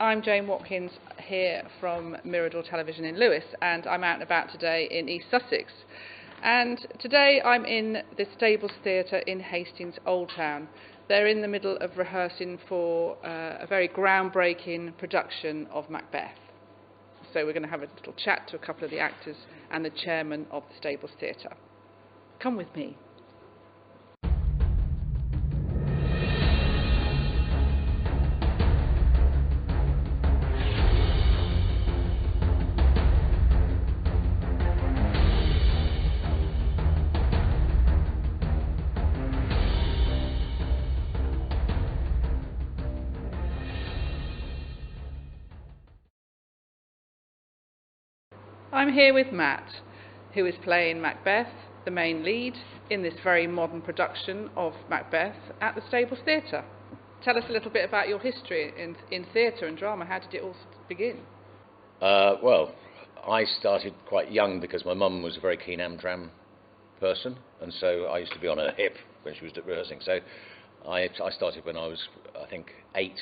I'm Jayne Watkins here from Mirador Television in Lewes, and I'm out and about today in East Sussex. And today I'm in the Stables Theatre in Hastings, Old Town. They're in the middle of rehearsing for a very groundbreaking production of Macbeth. So we're going to have a little chat to a couple of the actors and the chairman of the Stables Theatre. Come with me. I'm here with Matt, who is playing Macbeth, the main lead, in this very modern production of Macbeth at the Stables Theatre. Tell us a little bit about your history in theatre and drama. How did it all begin? Well, I started quite young because my mum was a very keen Amdram person, and so I used to be on her hip when she was rehearsing. So I started when I was, I think, 8.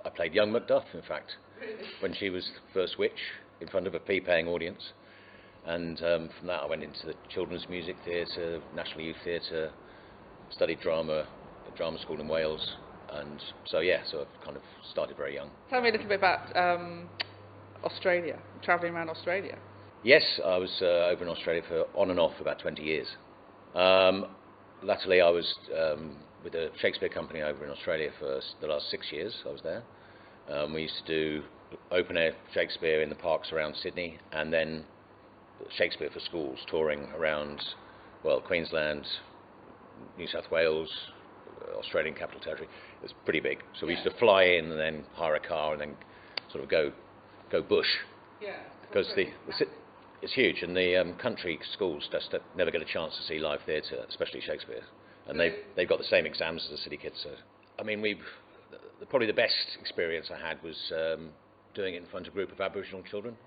I played young Macduff, in fact, when she was the first witch, in front of a fee-paying audience, and from that I went into the Children's Music Theatre, National Youth Theatre, studied drama at drama school in Wales, and so I've kind of started very young. Tell me a little bit about Australia, travelling around Australia. Yes, I was over in Australia for on and off about 20 years. Latterly I was with a Shakespeare company over in Australia for the last 6 years. I was there. We used to do open air Shakespeare in the parks around Sydney, and then Shakespeare for schools, touring around, well, Queensland, New South Wales, Australian Capital Territory. It was pretty big. So we used to fly in and then hire a car and then sort of go bush. Yeah. Because it's huge, and the country schools just never get a chance to see live theatre, especially Shakespeare. And they've got the same exams as the city kids. So, I mean, probably the best experience I had was doing it in front of a group of Aboriginal children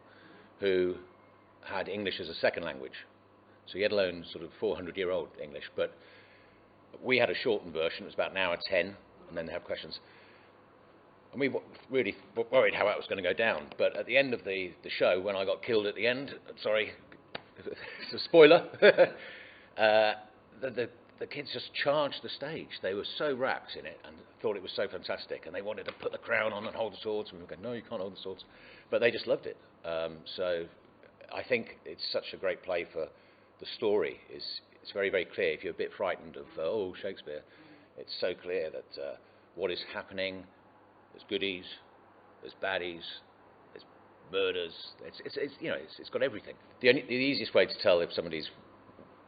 who had English as a second language. So yet alone sort of 400-year-old English. But we had a shortened version. It was about an hour 10, and then they have questions. And we really worried how that was going to go down. But at the end of the show, when I got killed at the end, sorry, it's a spoiler, the kids just charged the stage. They were so wrapped in it and thought it was so fantastic, and they wanted to put the crown on and hold the swords, and we were going, no, you can't hold the swords. But they just loved it. So I think it's such a great play for the story. It's very, very clear. If you're a bit frightened of, Shakespeare, it's so clear that what is happening, there's goodies, there's baddies, there's murders. It's got everything. The easiest way to tell if somebody's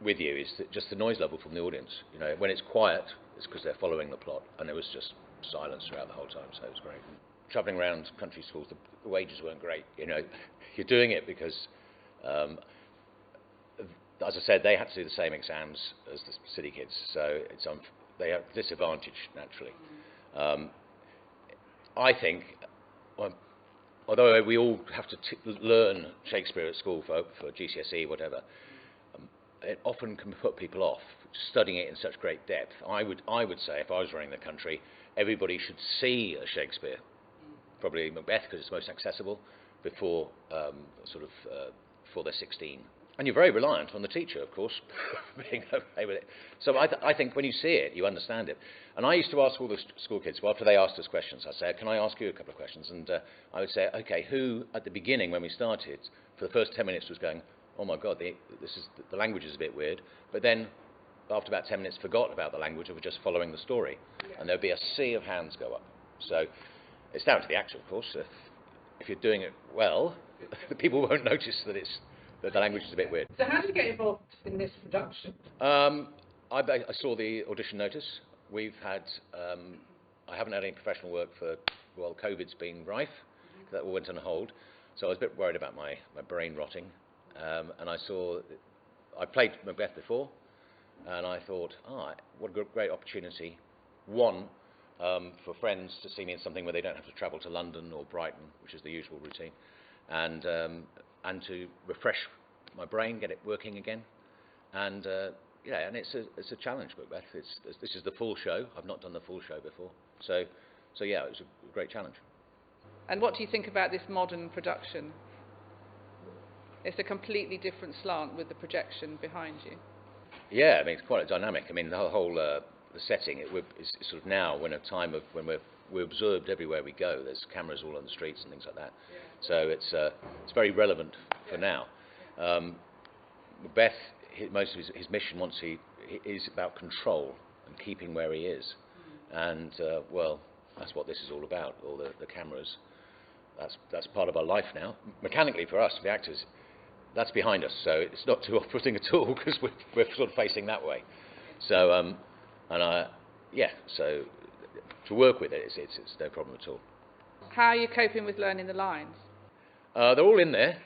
with you is just the noise level from the audience. You know, when it's quiet, it's because they're following the plot, and there was just silence throughout the whole time, so it was great. Travelling around country schools, the wages weren't great. You know, you're doing it because, as I said, they had to do the same exams as the city kids, so they have disadvantage naturally. I think, although we all have to learn Shakespeare at school for GCSE, whatever, it often can put people off studying it in such great depth. I would say, if I was running the country, everybody should see a Shakespeare, probably Macbeth because it's most accessible, before they're 16. And you're very reliant on the teacher, of course, being okay with it. So I think when you see it, you understand it. And I used to ask all the school kids, well, after they asked us questions, I'd say, can I ask you a couple of questions? And I would say, okay, who at the beginning when we started, for the first 10 minutes was going, oh my God, the language is a bit weird. But then, after about 10 minutes, forgot about the language and were just following the story. Yeah. And there'd be a sea of hands go up. So it's down to the actor, of course. If you're doing it well, the people won't notice that the language is a bit weird. So how did you get involved in this production? I saw the audition notice. We've had, I haven't had any professional work for, well, COVID's been rife. That all went on hold. So I was a bit worried about my brain rotting. And I played Macbeth before, and I thought, what a great opportunity. One, for friends to see me in something where they don't have to travel to London or Brighton, which is the usual routine, and to refresh my brain, get it working again. And and it's a challenge, Macbeth. This is the full show. I've not done the full show before, so yeah, it was a great challenge. And what do you think about this modern production? It's a completely different slant with the projection behind you. Yeah, I mean, it's quite dynamic. I mean, the whole the setting is sort of now when a time of when we're observed everywhere we go. There's cameras all on the streets and things like that. Yeah. So it's very relevant for now. Macbeth, most of his mission once he is about control and keeping where he is, and well, that's what this is all about. All the cameras. That's part of our life now. Mechanically for us, the actors, that's behind us, so it's not too off-putting at all because we're sort of facing that way. So so to work with it, it's no problem at all. How are you coping with learning the lines? They're all in there.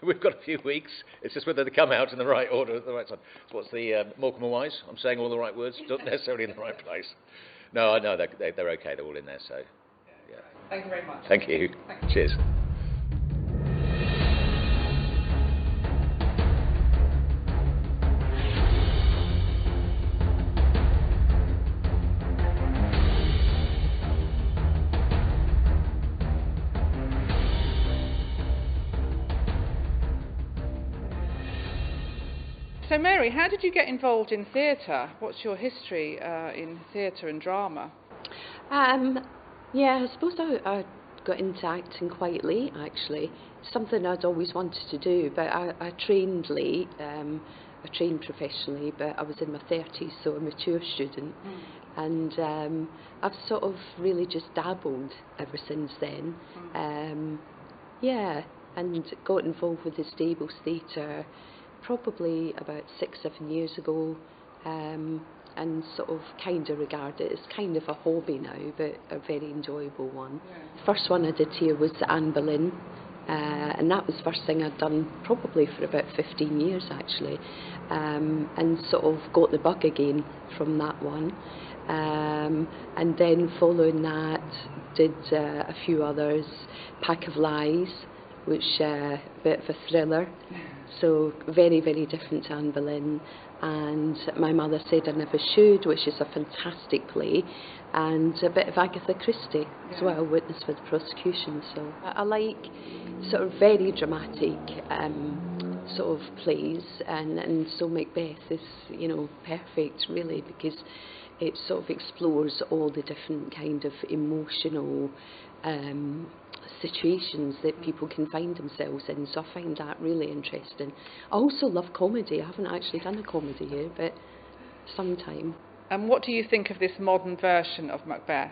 We've got a few weeks. It's just whether they come out in the right order at the right time. So what's the Morecambe and Wise? I'm saying all the right words, not necessarily in the right place. No, I know they're okay. They're all in there. So yeah. Thank you very much. Thank you. Thank you. Cheers. So Mary, how did you get involved in theatre? What's your history in theatre and drama? Yeah, I suppose I got into acting quite late actually. Something I'd always wanted to do, but I trained late. I trained professionally, but I was in my 30s, so a mature student. And I've sort of really just dabbled ever since then. Yeah, and got involved with the Stables Theatre probably about 6-7 years ago, and sort of kind of regard it as kind of a hobby now, but a very enjoyable one. The first one I did here was Anne Boleyn, and that was the first thing I'd done probably for about 15 years actually, and sort of got the bug again from that one. And then following that did a few others, Pack of Lies, which a bit of a thriller, so very, very different to Anne Boleyn, and My Mother Said I Never Should, which is a fantastic play, and a bit of Agatha Christie as well, Witness for the Prosecution. So I like sort of very dramatic sort of plays, and so Macbeth is, you know, perfect really, because it sort of explores all the different kind of emotional situations that people can find themselves in, so I find that really interesting. I also love comedy. I haven't actually done a comedy here, but sometime. And what do you think of this modern version of Macbeth?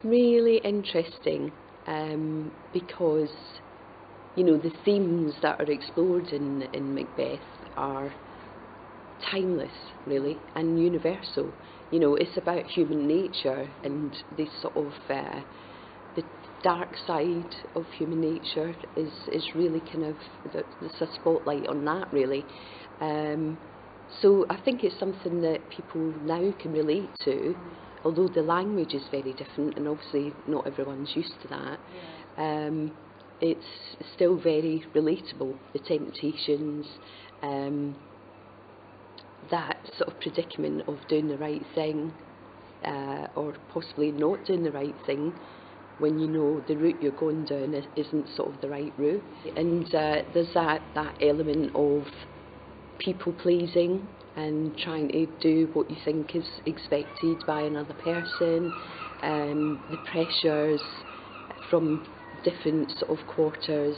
Really interesting, because, you know, the themes that are explored in Macbeth are timeless, really, and universal. You know, it's about human nature and this sort of the dark side of human nature is really kind of, there's a spotlight on that really. So I think it's something that people now can relate to, although the language is very different and obviously not everyone's used to that. It's still very relatable, the temptations, that sort of predicament of doing the right thing, or possibly not doing the right thing when you know the route you're going down isn't sort of the right route. And there's that element of people pleasing and trying to do what you think is expected by another person, the pressures from different sort of quarters.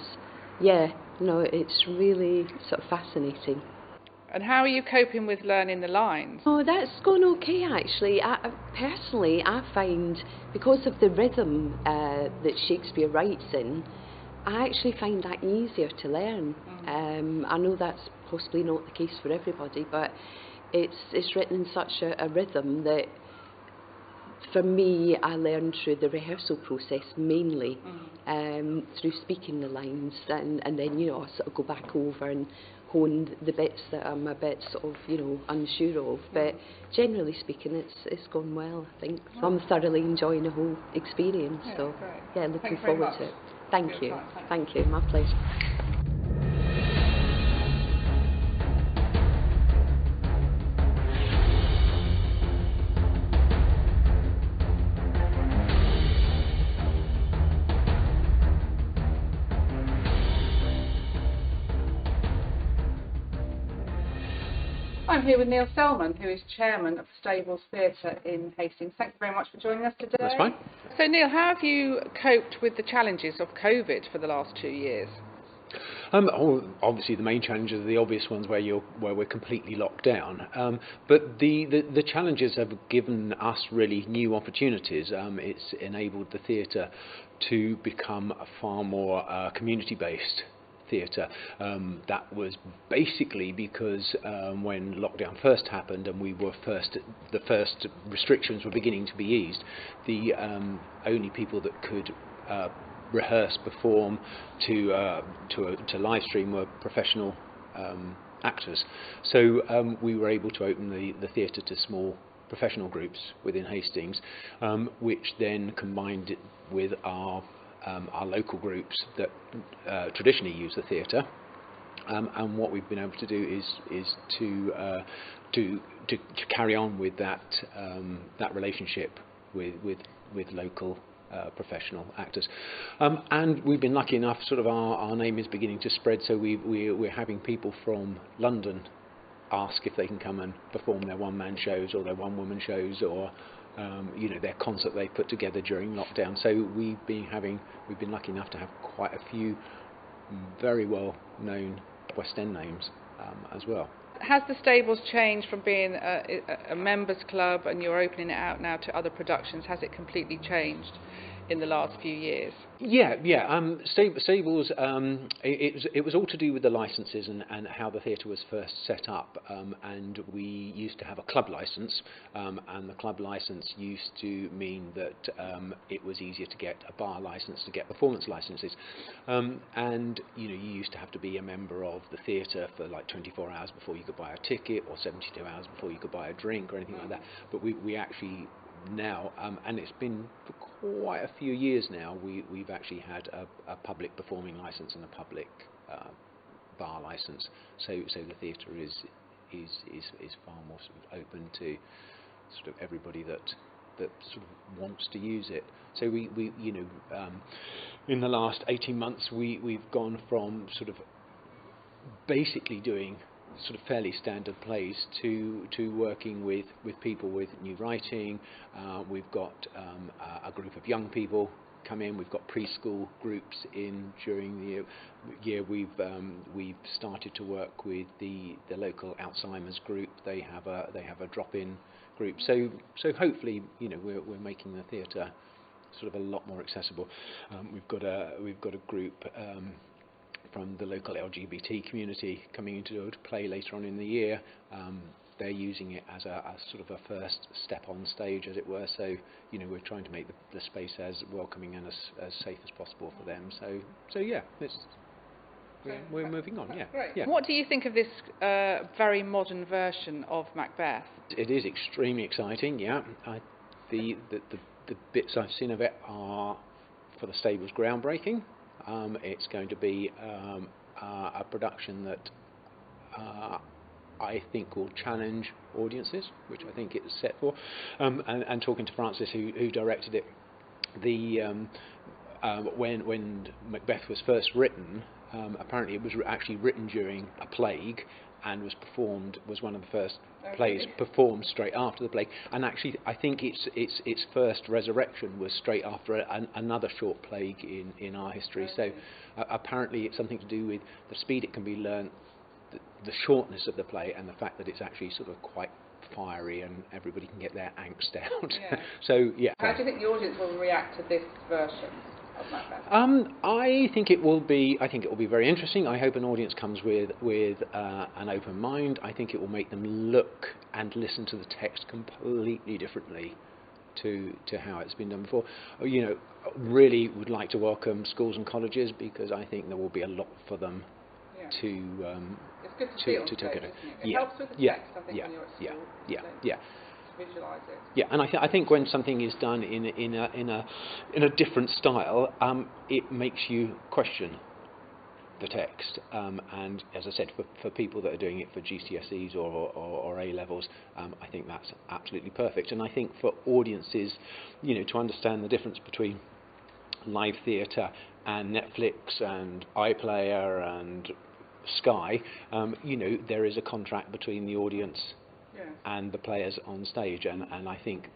Yeah, no, it's really sort of fascinating. And how are you coping with learning the lines? Oh, that's going okay actually. Personally, I find, because of the rhythm that Shakespeare writes in, I actually find that easier to learn. I know that's possibly not the case for everybody, but it's written in such a rhythm that, for me, I learned through the rehearsal process mainly, through speaking the lines, and then, you know, I sort of go back over and hone the bits that I'm a bit sort of, you know, unsure of. But generally speaking, it's gone well, I think. So I'm thoroughly enjoying the whole experience. Yeah, so great. yeah, looking Thanks very forward much. to it. Thank Good you. time. Thank you. My pleasure. I'm here with Neil Sellman, who is chairman of the Stables Theatre in Hastings. Thank you very much for joining us today. That's fine. So Neil, how have you coped with the challenges of COVID for the last 2 years? Obviously, the main challenges are the obvious ones where we're completely locked down. But the challenges have given us really new opportunities. It's enabled the theatre to become a far more community-based theatre. That was basically because when lockdown first happened and the first restrictions were beginning to be eased, the only people that could rehearse, perform to live stream were professional actors. So we were able to open the theatre to small professional groups within Hastings, which then combined it with our local groups that traditionally use the theatre. And what we've been able to do is to carry on with that relationship with local professional actors, and we've been lucky enough. Sort of our name is beginning to spread. So we're having people from London ask if they can come and perform their one-man shows or their one-woman shows, or their concert they put together during lockdown. So we've been lucky enough to have quite a few very well-known West End names as well. Has the Stables changed from being a members club and you're opening it out now to other productions? Has it completely changed in the last few years? Yeah. Stables. It was all to do with the licences and how the theatre was first set up. And we used to have a club licence, and the club licence used to mean that it was easier to get a bar licence, to get performance licences. And you used to have to be a member of the theatre for like 24 hours before you could buy a ticket, or 72 hours before you could buy a drink or anything like that. But we actually now, and it's been for quite a few years now, we've actually had a public performing licence and a public bar licence. So the theatre is far more sort of open to sort of everybody that sort of wants to use it. So we in the last 18 months we've gone from sort of basically doing sort of fairly standard plays to working with people with new writing. We've got a group of young people come in. We've got preschool groups in during the year. We've started to work with the local Alzheimer's group. They have a drop-in group. So hopefully we're making the theatre sort of a lot more accessible. We've got a group from the local LGBT community coming in to play later on in the year. They're using it as a sort of a first step on stage, as it were. So we're trying to make the space as welcoming and as safe as possible for them. So yeah, we're moving on. Yeah. Great. Yeah. What do you think of this very modern version of Macbeth? It is extremely exciting. Yeah, the bits I've seen of it are, for the Stables, groundbreaking. It's going to be a production that I think will challenge audiences, which I think it's set for. And talking to Francis, who directed it, when Macbeth was first written, apparently it was actually written during a plague, and was one of the first plays performed straight after the plague. And actually, I think its first resurrection was straight after another short plague in our history. So apparently, it's something to do with the speed it can be learnt, the shortness of the play, and the fact that it's actually sort of quite fiery and everybody can get their angst out. Yeah. So yeah. How do you think the audience will react to this version of Macbeth? I think it will be very interesting. I hope an audience comes with an open mind. I think it will make them look and listen to the text completely differently to how it's been done before. Really would like to welcome schools and colleges, because I think there will be a lot for them to it's good to see it on take stage, it. isn't it? It helps with the text, I think, when you're at school. Yeah. To visualise it. Yeah, and I think when something is done in a different style, it makes you question the text. And as I said, for people that are doing it for GCSEs or A levels, I think that's absolutely perfect. And I think for audiences, to understand the difference between live theatre and Netflix and iPlayer and sky, there is a contract between the audience Yeah. and the players on stage, and I think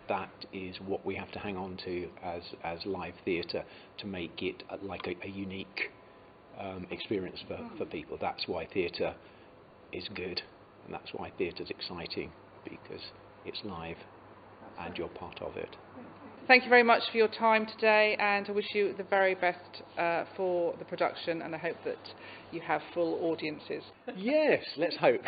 that is what we have to hang on to as live theatre to make it like a unique experience for people. That's why theatre is good, and that's why theatre's exciting, because it's live and you're part of it. Thank you very much for your time today, and I wish you the very best for the production, and I hope that you have full audiences. Yes, let's hope.